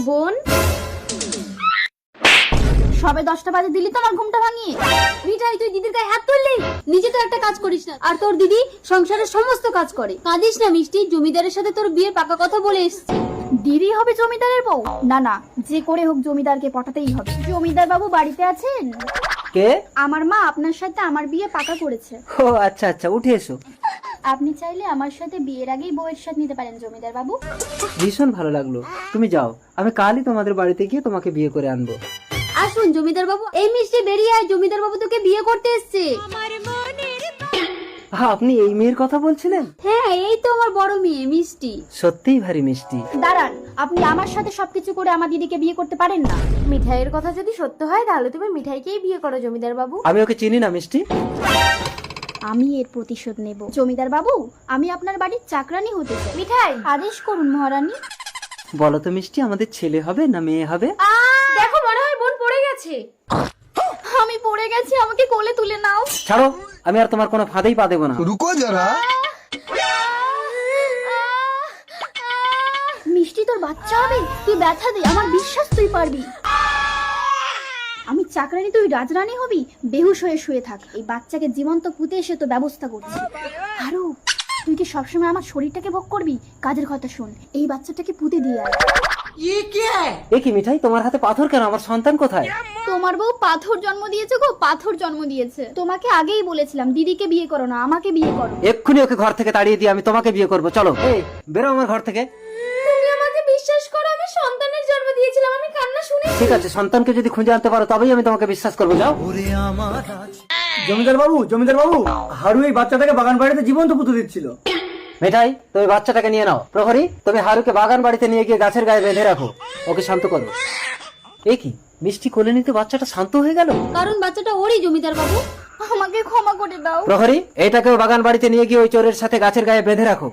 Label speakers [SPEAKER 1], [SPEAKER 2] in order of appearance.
[SPEAKER 1] বোন, সবে 10টা বাজে দিলি তো আমার ঘুমটা ভাঙিয়ে। মিঠাই, তুই দিদির গায়ে হাত তুললি? নিজে তো একটা কাজ করিস না, আর তোর দিদি সংসারের সমস্ত কাজ করে। কাঁদিস না মিষ্টি, জমিদারের সাথে তোর বিয়ের পাকা কথা বলে এসেছি। দিদি হবে জমিদারের বউ? না না, যে করে হোক জমিদারকে পটাতেই হবে। জমিদার বাবু বাড়িতে আছেন?
[SPEAKER 2] কে?
[SPEAKER 1] আমার মা আপনার সাথে আমার বিয়ে পাকা করেছে।
[SPEAKER 2] ও আচ্ছা আচ্ছা, উঠে এসো।
[SPEAKER 1] আপনি চাইলে আমার সাথে বিয়ের আগেই বউয়ের সাথে নিতে পারেন জমিদার বাবু।
[SPEAKER 2] ভীষণ ভালো লাগলো, তুমি যাও, আমি কালই তোমাদের বাড়িতে গিয়ে তোমাকে বিয়ে করে আনবো।
[SPEAKER 1] আসুন জমিদার বাবু। এই মিষ্টি, বেরিয়ে আয়, জমিদার বাবু তোকে বিয়ে করতে এসছে।
[SPEAKER 2] আপনি এই মেয়ের কথা বলছিলেন?
[SPEAKER 1] হ্যাঁ, এই তো আমার বড় মেয়ে মিষ্টি।
[SPEAKER 2] সত্যিই ভারী মিষ্টি।
[SPEAKER 1] দাঁড়ান, আপনি আমার সাথে সবকিছু করে আমার দিদিকে বিয়ে করতে পারেন না। মিঠাইয়ের কথা যদি সত্য হয় তাহলে তুমি মিঠাইকেই বিয়ে করো জমিদার বাবু।
[SPEAKER 2] আমি ওকে চিনি না মিষ্টি।
[SPEAKER 1] আমি এর প্রতিশোধ নেব। জমিদার বাবু, আমি আপনার বাড়ির চাকরানি হতে চাই। মিঠাই, আদেশ করুন মহারানী।
[SPEAKER 2] বলো তো মিষ্টি, আমাদের ছেলে হবে না মেয়ে হবে?
[SPEAKER 1] দেখো, মনে হয় বোন পড়ে গেছে। আমি পড়ে গেছি, আমাকে কোলে তুলে নাও।
[SPEAKER 2] ছাড়ো, আমি আর তোমার কোনো ফাঁদেই পা দেবো না।
[SPEAKER 3] रुको जरा।
[SPEAKER 1] মিষ্টি, তোর বাচ্চা হবে, তুই ব্যথা দে, আমার বিশ্বাস তুই পারবি। আমি চাকরানি, তুই রাজরানী হবি। বেহুশ হয়ে শুয়ে থাক, এই বাচ্চাকে জীবন্ত পুঁতে এসে তো ব্যবস্থা করছি। আরো, তুই কি সবসময় আমার শরীরটাকে ভোগ করবি? কাজের কথা শোন, এই বাচ্চাটাকে পুঁতে দিয়ে আয়।
[SPEAKER 2] এ কি মিঠাই, তোমার হাতে পাথর কেন? আমার সন্তান কোথায়?
[SPEAKER 1] তোমার বউ পাথর জন্ম দিয়েছে গো, পাথর জন্ম দিয়েছে। তোমাকে আগেই বলেছিলাম দিদিকে বিয়ে করো না, আমাকে বিয়ে করো।
[SPEAKER 2] এক্ষুনি ওকে ঘর থেকে তাড়িয়ে দিয়ে আমি তোমাকে বিয়ে করবো। চলো, এই বেরো আমার ঘর থেকে।
[SPEAKER 1] তুমি আমাকে বিশ্বাস করো, আমি সন্তানের জন্ম দিয়েছিলাম, আমি কান্না শুনে।
[SPEAKER 2] ঠিক আছে, সন্তানকে যদি খুঁজে আনতে পারো তবেই আমি তোমাকে বিশ্বাস করবো। যাও।
[SPEAKER 4] জমিদার বাবু, হারু এই বাচ্চাটাকে বাগান বাড়িতে জীবন্ত পুঁতে দিচ্ছিল।
[SPEAKER 2] মিঠাই, তুমি বাচ্চাটাকে নিয়ে নাও। প্রহরী, তুমি হারুকে বাগান বাড়িতে নিয়ে গিয়ে গাছের গায়ে বেঁধে রাখো, ওকে শান্ত করো। এ কি, মিষ্টি কোলে নিতে বাচ্চাটা শান্ত হয়ে গেল?
[SPEAKER 1] কারণ বাচ্চাটা ওরই জমিদার বাবু, আমাকে ক্ষমা করে দাও।
[SPEAKER 2] প্রহরী, এটাকেও বাগান বাড়িতে নিয়ে গিয়ে ওই চোরের সাথে গাছের গায়ে বেঁধে রাখো।